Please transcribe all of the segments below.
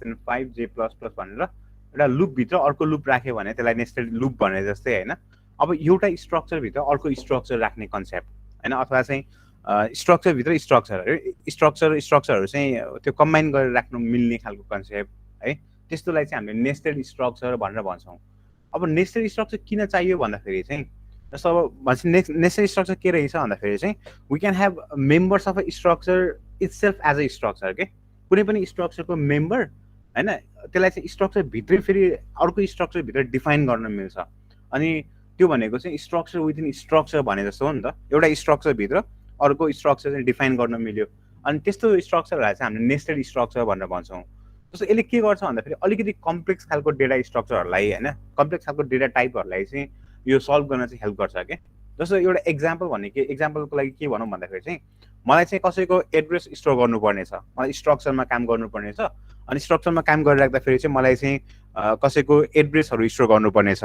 Then 5j plus plus भनेर एउटा लुपभित्र अर्को लुप राख्यो भने त्यसलाई नेस्टेड लुप भने जस्तै होइन। अब एउटा स्ट्रक्चरभित्र अर्को स्ट्रक्चर राख्ने कन्सेप्ट होइन, अथवा चाहिँ स्ट्रक्चरभित्र स्ट्रक्चरहरू चाहिँ त्यो कम्बाइन गरेर राख्नु मिल्ने खालको कन्सेप्ट है, त्यस्तोलाई चाहिँ हामीले नेस्टेड स्ट्रक्चर भनेर भन्छौँ। अब नेस्टेड स्ट्रक्चर किन चाहियो भन्दाखेरि चाहिँ जस्तो अब भन्छ नेस्टेड स्ट्रक्चर के रहेछ भन्दाखेरि चाहिँ we can have members of a structure itself as a structure के, कुनै पनि स्ट्रक्चरको मेम्बर होइन त्यसलाई चाहिँ स्ट्रक्चरभित्रै फेरि अर्को स्ट्रक्चरभित्र डिफाइन गर्न मिल्छ। अनि त्यो भनेको चाहिँ स्ट्रक्चर विदिन स्ट्रक्चर भने जस्तो हो नि त, एउटा स्ट्रक्चरभित्र अर्को स्ट्रक्चर चाहिँ डिफाइन गर्न मिल्यो। अनि त्यस्तो स्ट्रक्चरहरूलाई चाहिँ हामीले नेस्टेड स्ट्रक्चर भनेर भन्छौँ। जस्तो यसले के गर्छ भन्दाखेरि अलिकति कम्प्लेक्स खालको डेटा स्ट्रक्चरहरूलाई होइन, कम्प्लेक्स खालको डेटा टाइपहरूलाई चाहिँ यो सल्भ गर्न चाहिँ हेल्प गर्छ क्या। जस्तो एउटा एक्जाम्पल भने के, एक्जाम्पलको लागि के भनौँ भन्दाखेरि चाहिँ मलाई चाहिँ कसैको एड्रेस स्टोर गर्नुपर्ने छ, मलाई स्ट्रक्चरमा काम गर्नुपर्ने छ। अनि स्ट्रक्चरमा काम गरिराख्दाखेरि चाहिँ मलाई चाहिँ कसैको एड्रेसहरू स्टोर गर्नुपर्ने छ।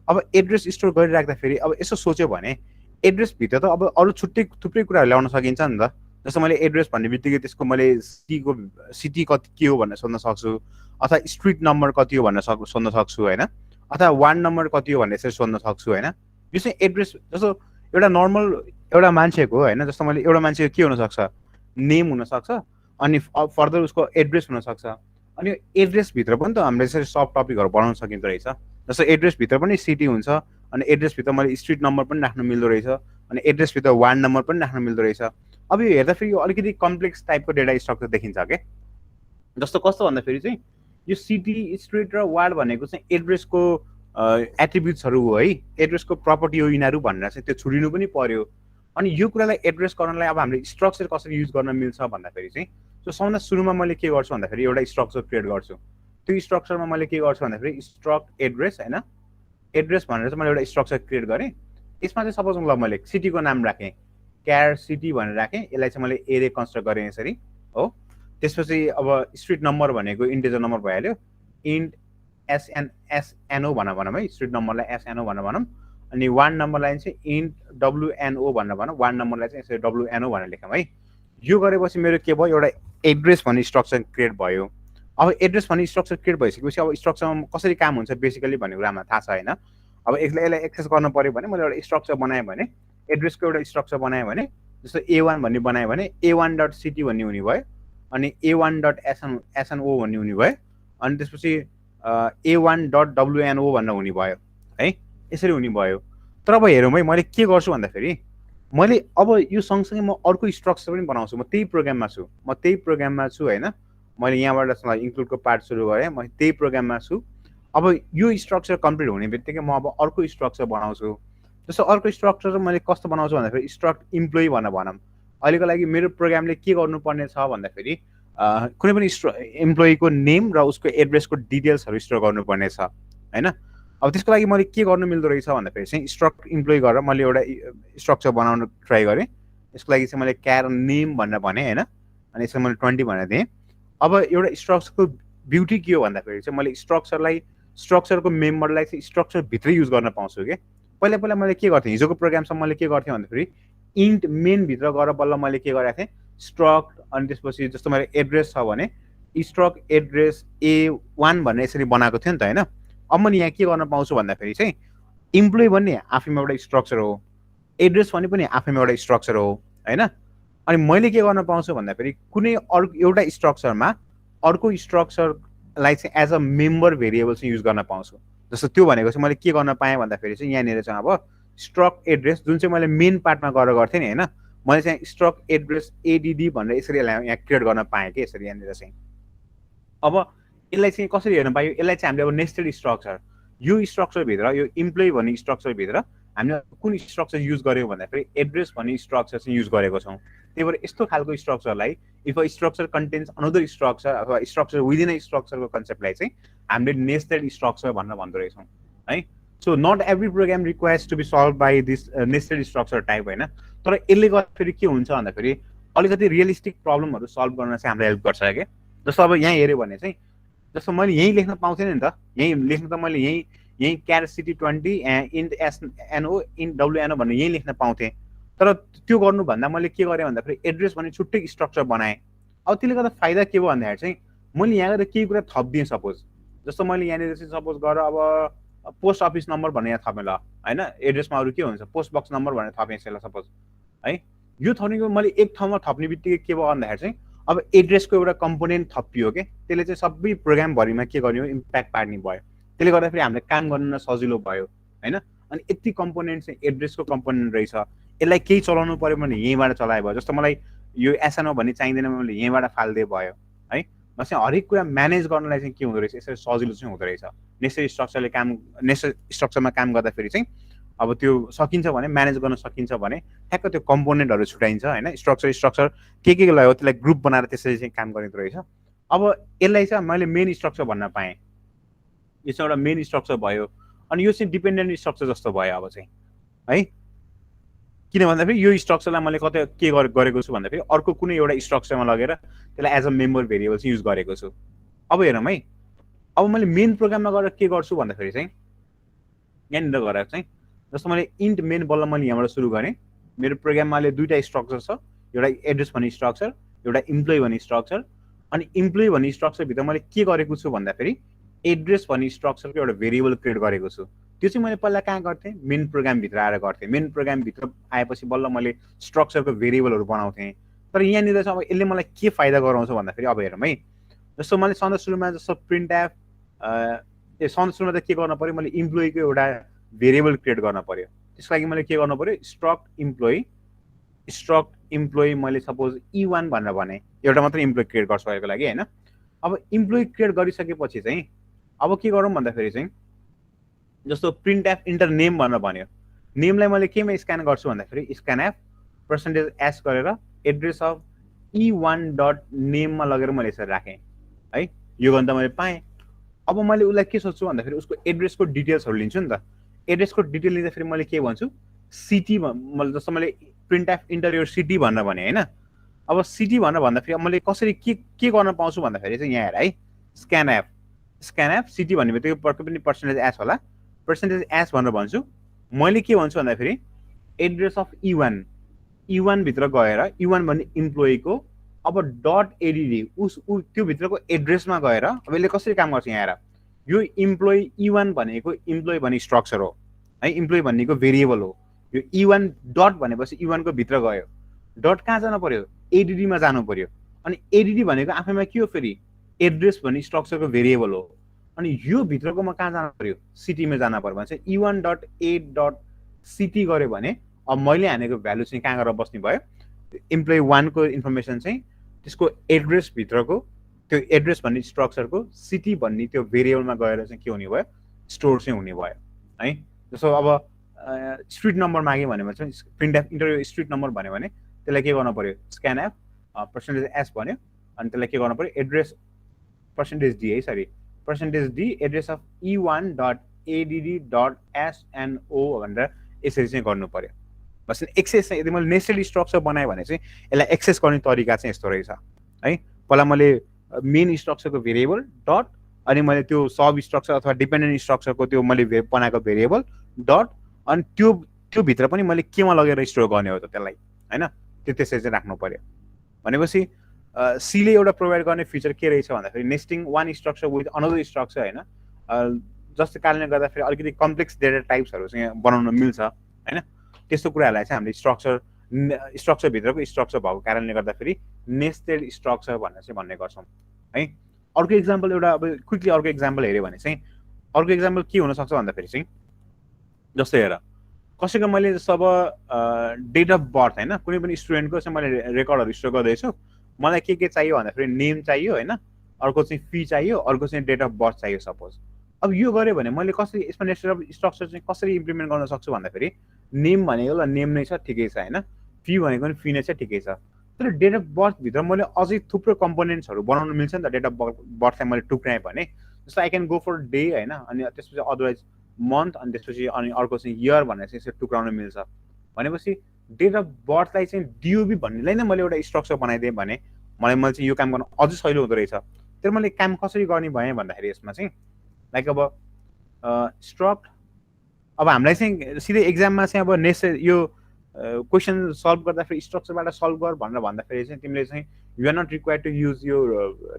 अब एड्रेस स्टोर गरिराख्दाखेरि अब यसो सोच्यो भने एड्रेसभित्र त अब अरू छुट्टै थुप्रै कुराहरू ल्याउन सकिन्छ नि त। जस्तो मैले एड्रेस भन्ने बित्तिकै त्यसको मैले सिटी कति के हो भनेर सोध्न सक्छु, अथवा स्ट्रिट नम्बर कति हो भनेर सोध्न सक्छु होइन, अथवा वार्ड नम्बर कति हो भनेर यसरी सोध्न सक्छु होइन। यो चाहिँ एड्रेस जस्तो एउटा नर्मल एउटा मान्छेको होइन, जस्तो मैले एउटा मान्छेको के हुनसक्छ, नेम हुनसक्छ, अनि फर्दर उसको एड्रेस हुनसक्छ। अनि यो एड्रेसभित्र पनि त हामीले यसरी सब टपिकहरू बनाउन सकिँदो रहेछ। जस्तो एड्रेसभित्र पनि सिटी हुन्छ, अनि एड्रेसभित्र मैले स्ट्रिट नम्बर पनि राख्न मिल्दो रहेछ, अनि एड्रेसभित्र वार्ड नम्बर पनि राख्न मिल्दो रहेछ। अब यो हेर्दाखेरि यो अलिकति कम्प्लेक्स टाइपको डेटा स्ट्रक्चर देखिन्छ क्या। जस्तो कस्तो भन्दाखेरि चाहिँ यो सिटी स्ट्रिट र वार्ड भनेको चाहिँ एड्रेसको एट्रिब्युट्सहरू हो है, एड्रेसको प्रपर्टी हो यिनीहरू भनेर चाहिँ त्यो छुडिनु पनि पर्यो। अनि यो कुरालाई एड्रेस गर्नलाई अब हामीले स्ट्रक्चर कसरी युज गर्न मिल्छ भन्दाखेरि चाहिँ सो सबभन्दा सुरुमा मैले के गर्छु भन्दाखेरि एउटा स्ट्रक्चर क्रिएट गर्छु। त्यो स्ट्रक्चरमा मैले के गर्छु भन्दाखेरि स्ट्रक्ट एड्रेस होइन, एड्रेस भनेर चाहिँ मैले एउटा स्ट्रक्चर क्रिएट गरेँ। यसमा चाहिँ सपोज ल मैले सिटीको नाम राखेँ, क्यार सिटी भनेर राखेँ, यसलाई चाहिँ मैले एरे कन्स्ट्रक्ट गरेँ यसरी हो। त्यसपछि अब स्ट्रिट नम्बर भनेको इन्टिजर नम्बर भइहाल्यो, इन्ट एसएनओ भनौँ है, स्ट्रिट नम्बरलाई एसएनओ भनौँ। अनि वार्ड नम्बरलाई चाहिँ इन्ट डब्लुएनओ भनेर भनौँ, वार्ड नम्बरलाई चाहिँ यसरी डब्लुएनओ भनेर लेखौँ है। यो गरेपछि मेरो के भयो, एउटा एड्रेस भन्ने स्ट्रक्चर क्रिएट भयो। अब एड्रेस भन्ने स्ट्रक्चर क्रिएट भइसकेपछि अब स्ट्रक्चरमा कसरी काम हुन्छ बेसिकली भन्ने कुरा हामीलाई थाहा छ होइन। अब यसलाई एक्सेस गर्नु पऱ्यो भने मैले एउटा स्ट्रक्चर बनाएँ भने, एड्रेसको एउटा स्ट्रक्चर बनाएँ भने, जस्तो A1 भन्ने बनाएँ भने A1 डट सिटी भन्ने हुने भयो, अनि A1 डट एसएनओ भन्ने हुने भयो, अनि त्यसपछि A1 डट डब्लुएनओ भनेर हुने भयो है, यसरी हुने भयो। तर अब हेरौँ है मैले के गर्छु भन्दाखेरि मैले अब यो सँगसँगै म अर्को स्ट्रक्चर पनि बनाउँछु। म त्यही प्रोग्राममा छु होइन, मैले यहाँबाट इन्क्लुडको पार्ट सुरु गरेँ, म त्यही प्रोग्राममा छु। अब यो स्ट्रक्चर कम्प्लिट हुने बित्तिकै म अब अर्को स्ट्रक्चर बनाउँछु। जस्तो अर्को स्ट्रक्चर मैले कस्तो बनाउँछु भन्दाखेरि स्ट्रक्ट इम्प्लोइ भनेर भनौँ। अहिलेको लागि मेरो प्रोग्रामले के गर्नुपर्ने छ भन्दाखेरि कुनै पनि इम्प्लोइको नेम र उसको एड्रेसको डिटेल्सहरू स्टोर गर्नुपर्ने छ होइन। अब त्यसको लागि मैले के गर्नु मिल्दो रहेछ भन्दाखेरि चाहिँ स्ट्रक्ट इम्प्लोइ गरेर मैले एउटा स्ट्रक्चर बनाउन ट्राई गरेँ। यसको लागि चाहिँ मैले क्यार नेम भनेर भनेँ होइन, अनि यसको मैले 20 भनेर दिएँ। अब एउटा स्ट्रक्चरको ब्युटी के हो भन्दाखेरि चाहिँ मैले स्ट्रक्चरको मेम्बरलाई चाहिँ स्ट्रक्चरभित्रै युज गर्न पाउँछु कि। पहिला मैले के गर्थेँ, हिजोको प्रोग्रामसम्म मैले के गर्थेँ भन्दाखेरि इन्ट मेनभित्र गएर बल्ल मैले के गरेको थिएँ स्ट्रक्ट, अनि त्यसपछि जस्तो मेरो एड्रेस छ भने स्ट्रक्ट एड्रेस A1 भनेर यसरी बनाएको थियो नि त होइन। अब मैले यहाँ के गर्न पाउँछु भन्दाखेरि चाहिँ इम्प्लोइ भन्ने आफैमा एउटा स्ट्रक्चर हो, एड्रेस भन्ने पनि आफैमा एउटा स्ट्रक्चर हो होइन। अनि मैले के गर्न पाउँछु भन्दाखेरि कुनै एउटा स्ट्रक्चरमा अर्को स्ट्रक्चरलाई चाहिँ एज अ मेम्बर भेरिएबल चाहिँ युज गर्न पाउँछु। जस्तो त्यो भनेको चाहिँ मैले के गर्न पाएँ भन्दाखेरि चाहिँ यहाँनिर चाहिँ अब स्ट्रक्ट एड्रेस जुन चाहिँ मैले मेन पार्टमा गरेर गर्थेँ नि होइन, मैले चाहिँ स्ट्रक्ट एड्रेस ADD भनेर यसरी यहाँ क्रिएट गर्न पाएँ कि यसरी यहाँनिर चाहिँ। अब यसलाई चाहिँ कसरी हेर्न पायो, यसलाई चाहिँ हामीले अब नेस्टेड स्ट्रक्चर, यो स्ट्रक्चरभित्र यो इम्प्लोइ भन्ने स्ट्रक्चरभित्र हामीले कुन स्ट्रक्चर युज गर्यौँ भन्दाखेरि एड्रेस भन्ने स्ट्रक्चर चाहिँ युज गरेको छौँ। त्यही भएर यस्तो खालको स्ट्रक्चरलाई if a structure contains another structure अथवा स्ट्रक्चर विदिन अ स्ट्रक्चरको कन्सेप्टलाई चाहिँ हामीले नेस्टेड स्ट्रक्चर भनेर भन्दो रहेछौँ है। So not every program requires to be solve by this nested structure type होइन। तर यसले गर्दाखेरि के हुन्छ भन्दाखेरि अलिकति रियलिस्टिक प्रब्लमहरू सल्भ गर्न चाहिँ हामीलाई हेल्प गर्छ क्या। जस्तो अब यहाँ हेऱ्यो भने चाहिँ जस्तो मैले यहीँ लेख्न पाउँथेँ नि त, यहीँ लेख्न त मैले यहीँ char city 20 int SNO int WNO भन्ने यहीँ लेख्न पाउँथेँ। तर त्यो गर्नुभन्दा मैले के गरेँ भन्दाखेरि एड्रेस भन्ने छुट्टै स्ट्रक्चर बनाएँ। अब त्यसले गर्दा फाइदा के भयो भन्दाखेरि चाहिँ मैले यहाँ गएर केही कुरा थपिदिएँ सपोज, जस्तो मैले यहाँनिर चाहिँ सपोज गरेर अब पोस्ट अफिस नम्बर भनेर यहाँ थपेँ ल होइन, एड्रेसमा अरू के हुन्छ पोस्ट बक्स नम्बर भनेर थपेँ यसलाई सपोज है। यो थप्ने मैले एक ठाउँमा थप्ने बित्तिकै के भयो भन्दाखेरि चाहिँ अब एड्रेसको एउटा कम्पोनेन्ट थपियो के, त्यसले चाहिँ सबै प्रोग्रामभरिमा के गर्ने हो इम्प्याक्ट पार्ने भयो। त्यसले गर्दाखेरि हामीले काम गर्न सजिलो भयो होइन। अनि यति कम्पोनेन्ट चाहिँ एड्रेसको कम्पोनेन्ट रहेछ, यसलाई केही चलाउनु पऱ्यो भने यहीँबाट चलाए भयो। जस्तो मलाई यो एसएनओ भन्ने चाहिँदैन, मैले यहीँबाट फालिदिए भयो है। म चाहिँ हरेक कुरा म्यानेज गर्नलाई चाहिँ के हुँदो रहेछ यसरी सजिलो चाहिँ हुँदो रहेछ। नेसेसरी स्ट्रक्चरले काम नेसेसरी स्ट्रक्चरमा काम गर्दाखेरि चाहिँ अब त्यो सकिन्छ भने म्यानेज गर्न सकिन्छ भने ठ्याक्क त्यो कम्पोनेन्टहरू छुट्याइन्छ होइन। स्ट्रक्चर के लाई हो त्यसलाई ग्रुप बनाएर त्यसरी चाहिँ काम गरिँदो रहेछ। अब यसलाई चाहिँ मैले मेन स्ट्रक्चर भन्न पाएँ, यो चाहिँ एउटा मेन स्ट्रक्चर भयो। अनि यो चाहिँ डिपेन्डेन्ट स्ट्रक्चर जस्तो भयो अब चाहिँ है। किन भन्दाखेरि यो स्ट्रक्चरलाई मैले कतै के गरेको छु भन्दाखेरि अर्को कुनै एउटा स्ट्रक्चरमा लगेर त्यसलाई एज अ मेम्बर भेरिएबल चाहिँ युज गरेको छु। अब हेरौँ है, अब मैले मेन प्रोग्राममा गएर के गर्छु भन्दाखेरि चाहिँ यहाँनिर गएर चाहिँ जस्तो मैले इन्ट मेन बल्ल मैले यहाँबाट सुरु गरेँ। मेरो प्रोग्राममा अहिले दुईवटा स्ट्रक्चर छ, एउटा एड्रेस भन्ने स्ट्रक्चर, एउटा इम्प्लोइ भन्ने स्ट्रक्चर। अनि इम्प्लोइ भन्ने स्ट्रक्चरभित्र मैले के गरेको छु भन्दाखेरि एड्रेस भन्ने स्ट्रक्चरको एउटा भेरिएबल क्रिएट गरेको छु। त्यो चाहिँ मैले पहिला कहाँ गर्थेँ मेन प्रोग्रामभित्र आएर गर्थेँ। मेन प्रोग्रामभित्र आएपछि बल्ल मैले स्ट्रक्चरको भेरिएबलहरू बनाउँथेँ। तर यहाँनिर चाहिँ अब यसले मलाई के फाइदा गराउँछ भन्दाखेरि अब हेरौँ है, जस्तो मैले सधैँ सुरुमा जस्तो प्रिन्ट एफ सधैँ सुरुमा त के गर्नु पऱ्यो, मैले इम्प्लोइको एउटा भेरिएबल क्रिएट गर्न पऱ्यो। त्यसको लागि मैले के गर्नु पऱ्यो स्ट्रक्ट इम्प्लोइ मैले सपोज E1 भनेर भने एउटा मात्रै इम्प्लोइ क्रिएट गर्छु अहिलेको लागि होइन। अब इम्प्लोइ क्रिएट गरिसकेपछि चाहिँ अब के गरौँ भन्दाखेरि चाहिँ जस्तो प्रिन्ट एफ इन्टर नेम भनेर भन्यो, नेमलाई मैले केमा स्क्यान गर्छु भन्दाखेरि स्क्यान एफ %s गरेर एड्रेस अफ E1 डट नेममा लगेर मैले यसरी राखेँ है। यो गर्दा मैले पाएँ। अब मैले उसलाई के सोध्छु भन्दाखेरि उसको एड्रेसको डिटेल्सहरू लिन्छु नि त। एड्रेसको डिटेल लिँदाखेरि मैले के भन्छु सिटी जस्तो मैले printf enter your city भनेर भने होइन। अब सिटी भनेर भन्दाखेरि मैले कसरी के गर्न पाउँछु भन्दाखेरि चाहिँ यहाँ हेर है, स्क्यान एफ सिटी भन्ने बित्तिकै पक्कै पनि %s होला, %s भनेर भन्छु। मैले के भन्छु भन्दाखेरि एड्रेस अफ E1 भित्र गएर E1 भन्ने इम्प्लोइको अब डट एडिडी त्यो भित्रको एड्रेसमा गएर अब यसले कसरी काम गर्छ यहाँ हेर। यो इम्प्लोइ E1 भनेको इम्प्लोइ भन्ने स्ट्रक्चर हो है, इम्प्लोइ भन्नेको भेरिएबल हो। यो E1 डट भनेपछि E1 को भित्र गयो, डट कहाँ जानु पर्यो एडिडीमा जानु पर्यो। अनि एडिडी भनेको आफैमा के हो फेरि एड्रेस भन्ने स्ट्रक्चरको भेरिएबल हो। अनि यो भित्रकोमा कहाँ जानु पर्यो सिटीमा जानु पर्यो भने चाहिँ E1 डट ए डट सिटी गऱ्यो भने अब मैले हानेको भ्यालु चाहिँ कहाँ गएर बस्ने भयो इम्प्लोइ 1 को इन्फर्मेसन चाहिँ त्यसको एड्रेस भित्रको त्यो एड्रेस भन्ने स्ट्रक्चरको सिटी भन्ने त्यो भेरिएबलमा गएर चाहिँ के हुने भयो स्टोर चाहिँ हुने भयो है। जस्तो अब स्ट्रिट नम्बर माग्यो भने चाहिँ printf enter street number भन्यो भने त्यसलाई के गर्नु पर्यो स्क्यान एफ %s भन्यो। अनि त्यसलाई के गर्नु पर्यो एड्रेस %d है sorry %d address of E1 dot एडिडी डट SNO भनेर यसरी चाहिँ गर्नु पर्यो। बस एक्सेस चाहिँ यदि मैले नेस्टेड स्ट्रक्चर बनाएँ भने चाहिँ यसलाई एक्सेस गर्ने तरिका चाहिँ यस्तो रहेछ है। पहिला मैले मेन स्ट्रक्चरको भेरिएबल डट अनि मैले त्यो सब स्ट्रक्चर अथवा डिपेन्डेन्ट स्ट्रक्चरको त्यो मैले बनाएको भेरिएबल डट अनि त्यो भित्र पनि मैले केमा लगेर स्टोर गर्ने हो त त्यसलाई होइन, त्यो त्यसरी चाहिँ राख्नु पर्यो। भनेपछि सीले एउटा प्रोभाइड गर्ने फिचर के रहेछ भन्दाखेरि nesting one structure with another structure होइन, जसको कारणले गर्दाखेरि अलिकति कम्प्लेक्स डेटा टाइप्सहरू चाहिँ बनाउन मिल्छ होइन। त्यस्तो कुराहरूलाई चाहिँ हामीले स्ट्रक्चरभित्रको स्ट्रक्चर भएको कारणले गर्दाखेरि नेस्टेड स्ट्रक्चर भनेर चाहिँ भन्ने गर्छौँ है। अर्को इक्जाम्पल एउटा अब क्विकली अर्को इक्जाम्पल हेऱ्यो भने चाहिँ अर्को इक्जाम्पल के हुनसक्छ भन्दाखेरि चाहिँ जस्तो हेर कसैको मैले जस्तो अब डेट अफ बर्थ होइन कुनै पनि स्टुडेन्टको चाहिँ मैले रेकर्डहरू स्टोर गर्दैछु, मलाई के चाहियो भन्दाखेरि नेम चाहियो होइन, अर्को चाहिँ फी चाहियो, अर्को चाहिँ डेट अफ बर्थ चाहियो सपोज। अब यो गऱ्यो भने मैले कसरी यसमा नेस्टेड स्ट्रक्चर चाहिँ कसरी इम्प्लिमेन्ट गर्न सक्छु भन्दाखेरि नेम भनेको ल नेम नै छ ठिकै छ होइन, फी भनेको पनि फी नै छ ठिकै छ। तर डेट अफ बर्थभित्र मैले अझै थुप्रो कम्पोनेन्ट्सहरू बनाउनु मिल्छ नि त। डेट अफ बर्थलाई मैले टुक्राएँ भने जस्तो I can go for day होइन, अनि त्यसपछि अदरवाइज मन्थ, अनि त्यसपछि अनि अर्को चाहिँ इयर भनेर चाहिँ यसरी टुक्राउनु मिल्छ। भनेपछि डेट अफ बर्थलाई चाहिँ डिओबी भन्नेलाई नै मैले एउटा स्ट्रक्चर बनाइदिएँ भने मैले चाहिँ यो काम गर्न अझै सजिलो हुँदो रहेछ। तर मैले काम कसरी गर्ने भएँ भन्दाखेरि यसमा चाहिँ लाइक अब स्ट्रक्ट अब हामीलाई चाहिँ सिधै एक्जाममा चाहिँ अब नेक्स्ट यो क्वेसन सल्भ गर्दाखेरि स्ट्रक्चरबाट सल्भ गर भनेर भन्दाखेरि चाहिँ तिमीले चाहिँ you are not required to use यो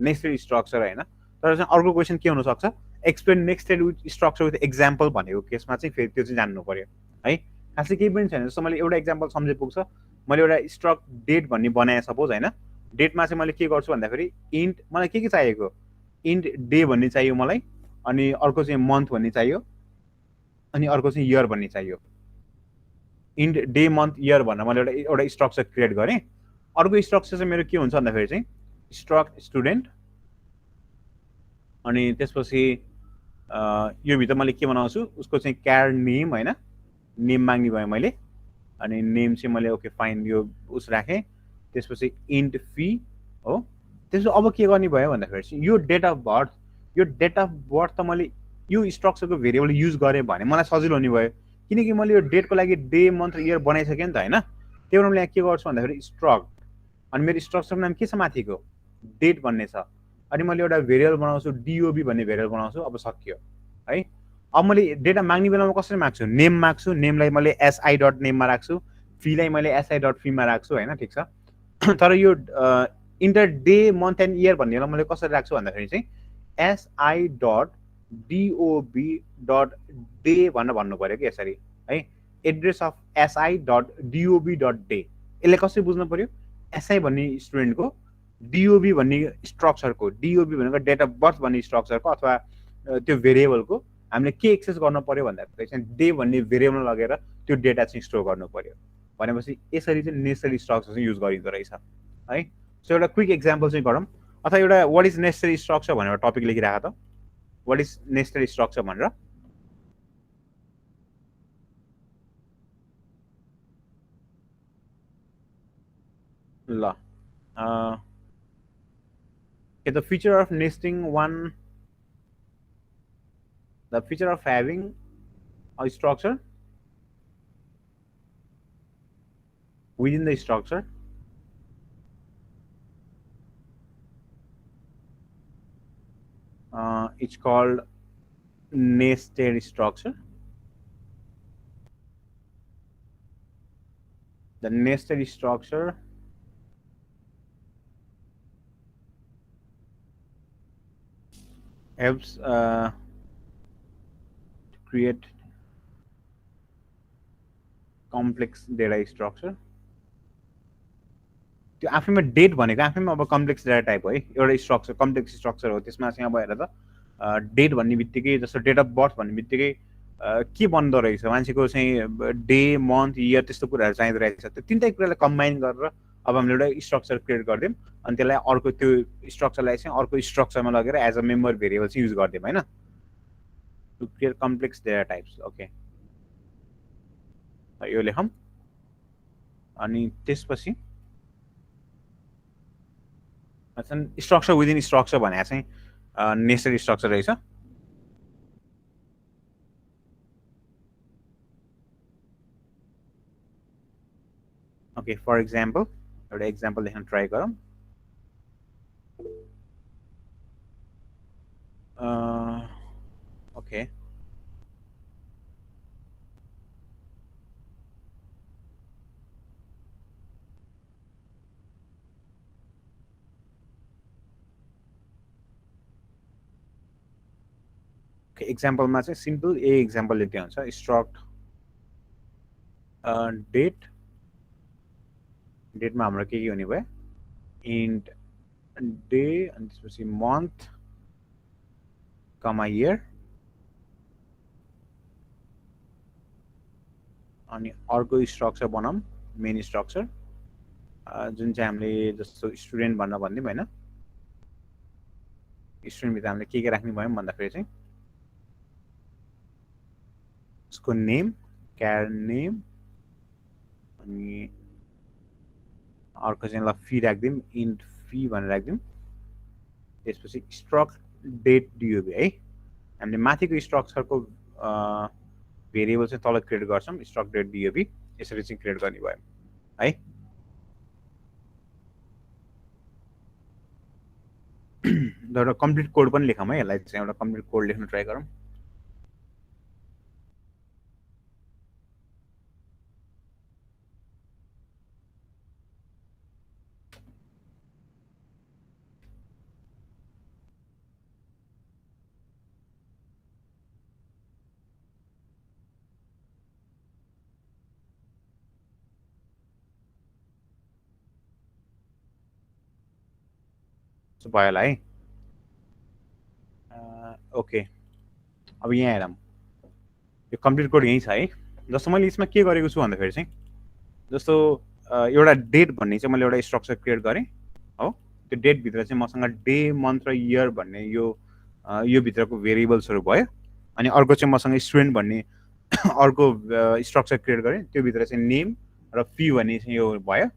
नेक्स्टेड स्ट्रक्चर होइन, तर चाहिँ अर्को क्वेसन के हुनसक्छ, explain nested with structure with example भनेको केसमा चाहिँ फेरि त्यो चाहिँ जान्नु पऱ्यो है। खासै केही पनि छैन, जस्तो मैले एउटा एक्जाम्पल सम्झे पुग्छ, मैले एउटा स्ट्रक डेट भन्ने बनाएँ सपोज होइन, डेटमा चाहिँ मैले के गर्छु भन्दाखेरि इन्ट मलाई के चाहिएको, इन्ट डे भन्ने चाहियो मलाई, अनि अर्को चाहिँ मन्थ भन्ने चाहियो, अनि अर्को चाहिँ इयर भन्ने चाहियो। इन्ट डे मन्थ इयर भनेर मैले एउटा स्ट्रक्चर क्रिएट गरेँ। अर्को स्ट्रक्चर चाहिँ मेरो के हुन्छ भन्दाखेरि चाहिँ स्ट्रक स्टुडेन्ट, अनि त्यसपछि यो भित्र मैले के बनाउँछु, उसको चाहिँ क्यार नेम होइन, नेम माग्ने भयो मैले, अनि नेम चाहिँ मैले ओके फाइन यो उस राखेँ। त्यसपछि इन्ट फी हो। त्यसपछि अब के गर्ने भयो भन्दाखेरि चाहिँ यो डेट अफ बर्थ, यो डेट अफ बर्थ त मैले यो स्ट्रक्चरको भेरिएबल युज गरेँ भने मलाई सजिलो हुने भयो, किनकि मैले यो डेटको लागि डे मन्थ र इयर बनाइसकेँ नि त होइन। त्यही भएर मैले यहाँ के गर्छु भन्दाखेरि स्ट्रक, अनि मेरो स्ट्रक्चरको नाम के छ माथिको, डेट भन्ने छ, अनि मैले एउटा भेरिएबल बनाउँछु डिओबी भन्ने भेरिएबल बनाउँछु। अब सकियो है। अब मैले डेटा माग्ने बेलामा कसरी माग्छु, नेम माग्छु, नेमलाई मैले एसआई डट नेममा राख्छु, फीलाई मैले एसआई डट फीमा राख्छु होइन, ठिक छ। तर यो enter day month and year भन्नेलाई मैले कसरी राख्छु भन्दाखेरि चाहिँ SI dot DOB dot day भनेर भन्नु पऱ्यो कि यसरी है, address of SI dot DOB dot day. यसले कसरी बुझ्नु पऱ्यो, एसआई भन्ने स्टुडेन्टको, डिओबी भन्ने स्ट्रक्चरको, डिओबी भनेको डेट अफ बर्थ भन्ने स्ट्रक्चरको अथवा त्यो भेरिएबलको हामीले के एक्सेस गर्नु पऱ्यो भन्दाखेरि चाहिँ डे भन्ने भेरिएबल लगेर त्यो डेटा चाहिँ स्टोर गर्नु पऱ्यो। भनेपछि यसरी चाहिँ नेसेसरी स्ट्रक्चर चाहिँ युज गरिँदो रहेछ है। सो एउटा क्विक एक्जाम्पल चाहिँ गरौँ, अथवा एउटा वाट इज नेसेसरी स्ट्रक्चर भनेर टपिक लेखिराख त, वाट इज नेसेसरी स्ट्रक्चर भनेर। ल the feature of nesting one, the feature of having a structure within the structure it's called nested structure. The nested structure helps to create complex data structure. त्यो आफैमा date भनेको आफैमा अब complex data type हो है, एउटा structure complex structure हो। त्यसमा चाहिँ अब हेर त डेट भन्ने बित्तिकै, जस्तो डेट अफ बर्थ भन्ने बित्तिकै के बन्दो रहेछ, मान्छेको चाहिँ डे मन्थ इयर त्यस्तो कुराहरू चाहिँदो रहेछ। त्यो तिनवटै कुरालाई कम्बाइन गरेर अब हामीले एउटा स्ट्रक्चर क्रिएट गरिदिउँ, अनि त्यसलाई अर्को त्यो स्ट्रक्चरलाई चाहिँ अर्को स्ट्रक्चरमा लगेर एज अ मेम्बर भेरिएबल चाहिँ युज गरिदिउँ होइन, to create complex data types. Okay यो लेखौँ, अनि त्यसपछि स्ट्रक्चर विदिन स्ट्रक्चर भनेर चाहिँ नेसेसरी स्ट्रक्चर रहेछ। ओके फर इक्जाम्पल एउटा इक्जाम्पल लेख्न ट्राई गरौँ। ओके एक्जाम्पलमा चाहिँ सिम्पल ए एक्जाम्पल लेख्दै हुन्छ, स्ट्रक्ट डेट, डेटमा हाम्रो के हुने भयो, इन्ट डे, अनि त्यसपछि मन्थ कमा इयर, अनि अर्को स्ट्रक्चर बनाऊँ मेन स्ट्रक्चर जुन चाहिँ हामीले जस्तो स्टुडेन्ट भनेर भनिदिउँ होइन। स्टुडेन्टभित्र हामीले के राख्ने भयौँ भन्दाखेरि चाहिँ उसको नेम, क्यार नेम, अनि अर्को चाहिँ ल फी राखिदिउँ, इन्ट फी भनेर राखिदिउँ। त्यसपछि स्ट्रक्ट डेट डिओबी है, हामीले माथिको स्ट्रक्चरको भेरिएबल चाहिँ तल क्रिएट गर्छौँ, स्ट्रक्ट डेट डिओबी यसरी चाहिँ क्रिएट गर्ने भयो है। एउटा कम्प्लिट कोड पनि लेखौँ है, यसलाई चाहिँ एउटा कम्प्लिट कोड लेख्न ट्राई गरौँ। जस्तो भयो होला है। ओके, अब यहाँ हेरौँ, यो कम्प्लिट कोड यहीँ छ है। जस्तो मैले यसमा के गरेको छु भन्दाखेरि चाहिँ जस्तो एउटा डेट भन्ने चाहिँ मैले एउटा स्ट्रक्चर क्रिएट गरेँ हो। त्यो डेटभित्र चाहिँ मसँग डे मन्थ र इयर भन्ने यो भित्रको भेरिएबल्सहरू भयो। अनि अर्को चाहिँ मसँग स्टुडेन्ट भन्ने अर्को स्ट्रक्चर क्रिएट गरेँ, त्यो भित्र चाहिँ नेम र फी भन्ने चाहिँ यो भयो।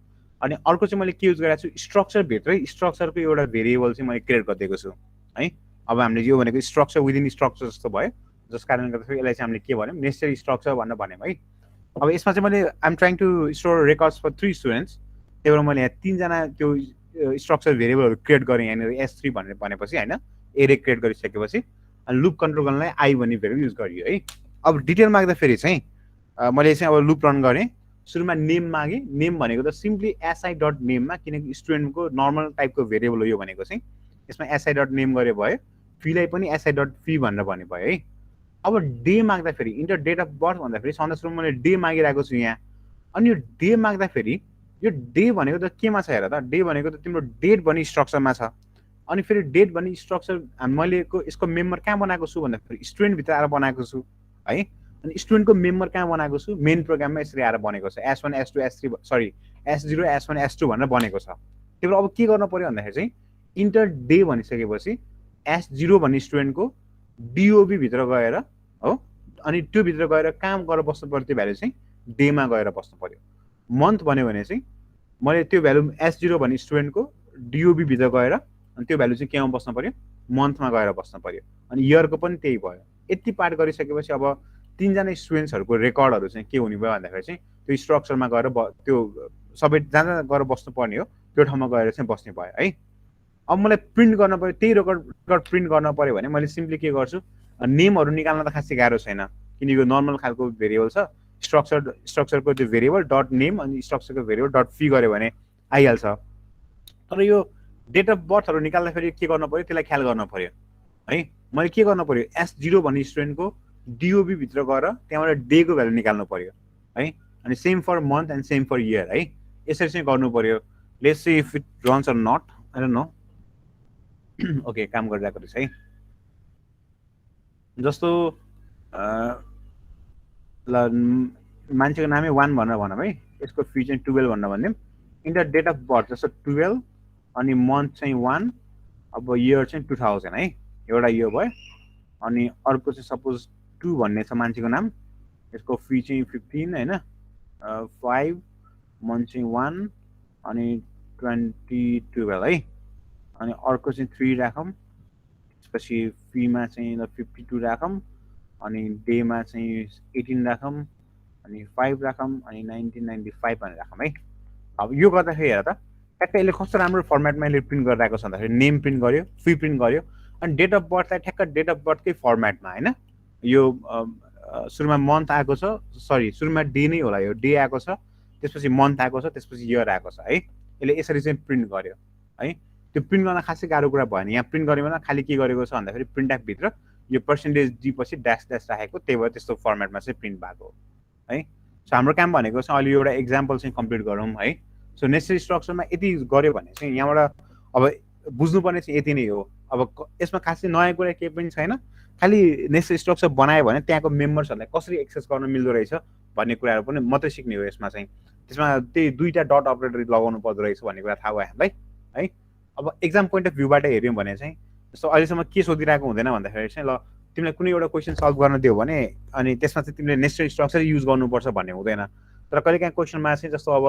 अनि अर्को चाहिँ मैले के युज गरेको छु, स्ट्रक्चरभित्रै स्ट्रक्चरको एउटा भेरिएबल चाहिँ मैले क्रिएट गरिदिएको छु है। अब हामीले यो भनेको स्ट्रक्चर विदिन स्ट्रक्चर जस्तो भयो, जस कारणले गर्दाखेरि यसलाई चाहिँ हामीले के भन्यौँ, नेसेसरी स्ट्रक्चर भनेर भन्यौँ है। अब यसमा चाहिँ मैले I'm trying to store records for 3 students, त्यही भएर मैले यहाँ 3जना त्यो स्ट्रक्चर भेरिएबलहरू क्रिएट गरेँ यहाँनिर S3 भनेर भनेपछि होइन, एरे क्रिएट गरिसकेपछि अनि लुप कन्ट्रोल गर्नलाई आई भन्ने भेरिएबल युज गरियो है। अब डिटेल माग्दाखेरि चाहिँ मैले चाहिँ अब लुप रन गरेँ, सुरुमा नेम मागेँ। नेम भनेको त सिम्पली SI डट नेममा, किनकि स्टुडेन्टको नर्मल टाइपको भेरिएबल हो यो भनेको चाहिँ, यसमा SI डट नेम गरे भयो। फीलाई पनि SI डट फी भनेर भने भयो है। अब डे माग्दाखेरि इन्टर डेट अफ बर्थ भन्दाखेरि सधैँ सुरु मैले डे मागिरहेको छु यहाँ। अनि यो डे माग्दाखेरि यो डे भनेको त केमा छ हेर त, डे भनेको त तिम्रो डेट भन्ने स्ट्रक्चरमा छ। अनि फेरि डेट भन्ने स्ट्रक्चर मैले यसको मेम्बर कहाँ बनाएको छु भन्दाखेरि स्टुडेन्टभित्र आएर बनाएको छु है। अनि स्टुडेन्टको मेम्बर कहाँ बनाएको छु, मेन प्रोग्राममा यसरी आएर बनेको छ, S1 S2 S3 sorry S0 S1 S2 भनेर बनेको छ। त्यही भएर अब के गर्नु पर्यो भन्दाखेरि चाहिँ इन्टर डे भनिसकेपछि S0 भन्ने स्टुडेन्टको DOB भित्र गएर हो, अनि त्यो भित्र गएर काम गरेर बस्नु पर्यो, त्यो भ्यालु चाहिँ डेमा गएर बस्नु पर्यो। मन्थ भन्यो भने चाहिँ मैले त्यो भ्यालु S0 भन्ने स्टुडेन्टको DOB भित्र गएर अनि त्यो भ्यालु चाहिँ केमा बस्नु पर्यो, मन्थमा गएर बस्नु पर्यो। अनि इयरको पनि त्यही भयो। यति पार्ट गरिसकेपछि अब 3जना स्टुडेन्ट्सहरूको रेकर्डहरू चाहिँ के हुने भयो भन्दाखेरि चाहिँ त्यो स्ट्रक्चरमा गएर त्यो सबै जहाँ जहाँ गएर बस्नुपर्ने हो त्यो ठाउँमा गएर चाहिँ बस्ने भयो है। अब मलाई प्रिन्ट गर्न पर्यो, त्यही रेकर्ड प्रिन्ट गर्न पर्यो भने मैले सिम्पली के गर्छु, नेमहरू निकाल्न त खासै गाह्रो छैन, किनकि यो नर्मल खालको भेरिएबल छ। स्ट्रक्चरको त्यो भेरिएबल डट नेम अनि स्ट्रक्चरको भेरिएबल डट फी गऱ्यो भने आइहाल्छ। तर यो डेट अफ बर्थहरू निकाल्दाखेरि के गर्नु पर्यो, त्यसलाई ख्याल गर्नु पर्यो है। मैले के गर्नु पर्यो, S0 भन्ने स्टुडेन्टको DOB भित्र गएर त्यहाँबाट डेको भ्यालु निकाल्नु पर्यो है। अनि same for month and same for year है, यसरी चाहिँ गर्नु पर्यो। Let's see if it runs or not, I don't know. Okay, काम गरिरहेको रहेछ है। जस्तो ल मान्छेको नामै 1 भनेर भनौँ है, यसको फी चाहिँ 12 भनेर भनिदिउँ। इन्टर डेट अफ बर्थ जस्तो 12 अनि मन्थ चाहिँ 1, अब इयर चाहिँ 2000 है, एउटा यो भयो। अनि अर्को चाहिँ सपोज 2 भन्ने छ मान्छेको नाम, यसको फी चाहिँ 15 होइन, 5 मन्थ चाहिँ 1 अनि 2012 है। अनि अर्को चाहिँ 3 राखौँ, त्यसपछि फीमा चाहिँ 52 राखौँ, अनि डेमा चाहिँ 18 राखौँ, अनि 5 राखौँ, अनि 1995 भनेर राखौँ है। अब यो गर्दाखेरि हेर त ठ्याक्कै यसले कस्तो राम्रो फर्मेटमा यसले प्रिन्ट गरिरहेको छ भन्दाखेरि नेम प्रिन्ट गर्यो, फी प्रिन्ट गर्यो, अनि डेट अफ बर्थलाई ठ्याक्क डेट अफ बर्थकै फर्मेटमा होइन। यो सुरुमा मन्थ आएको छ, सरी सुरुमा डे नै होला, यो डे आएको छ, त्यसपछि मन्थ आएको छ, त्यसपछि इयर आएको छ है। यसले यसरी चाहिँ प्रिन्ट गर्यो है। त्यो प्रिन्ट गर्न खासै गाह्रो कुरा भएन। यहाँ प्रिन्ट गरेमा खालि के गरेको छ भन्दाखेरि प्रिन्ट भित्र यो %d पछि ड्यास ड्यास राखेको, त्यही भएर त्यस्तो फर्मेटमा चाहिँ प्रिन्ट भएको है। सो हाम्रो काम भनेको चाहिँ अहिले एउटा एक्जाम्पल चाहिँ कम्प्लिट गरौँ है। सो नेसेसरी स्ट्रक्चरमा यति गऱ्यो भने चाहिँ यहाँबाट अब बुझ्नुपर्ने चाहिँ यति नै हो। अब यसमा खासै नयाँ कुरा केही पनि छैन, खालि नेसेसरी स्ट्रक्चर बनायो भने त्यहाँको मेम्बर्सहरूलाई कसरी एक्सेस गर्न मिल्दो रहेछ भन्ने कुराहरू पनि मात्रै सिक्ने हो यसमा चाहिँ। त्यसमा त्यही 2टा डट अपरेटर लगाउनु पर्दो रहेछ भन्ने कुरा थाहा भयो हामीलाई है। अब एक्जाम पोइन्ट अफ भ्यूबाट हेऱ्यौँ भने चाहिँ जस्तो अहिलेसम्म के सोधिरहेको हुँदैन भन्दाखेरि चाहिँ ल तिमीलाई कुनै एउटा क्वेसन सल्भ गर्न दियो भने अनि त्यसमा चाहिँ तिमीले नेसेसरी स्ट्रक्चर युज गर्नुपर्छ भन्ने हुँदैन। तर कहिलेकाहीँ क्वेसनमा चाहिँ जस्तो अब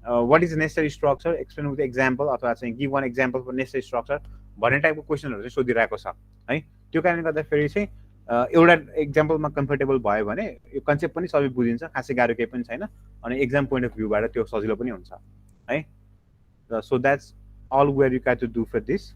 what is necessary structure, explain with example, अथवा चाहिँ give one example for necessary structure भन्ने टाइपको क्वेसनहरू चाहिँ सोधिरहेको छ है। त्यो कारणले गर्दाखेरि चाहिँ एउटा एक्जाम्पलमा कम्फर्टेबल भयो भने यो कन्सेप्ट पनि सबै बुझिन्छ, खासै गाह्रो केही पनि छैन, अनि एक्जाम पोइन्ट अफ भ्यूबाट त्यो सजिलो पनि हुन्छ है। So that's all we are required to do for this.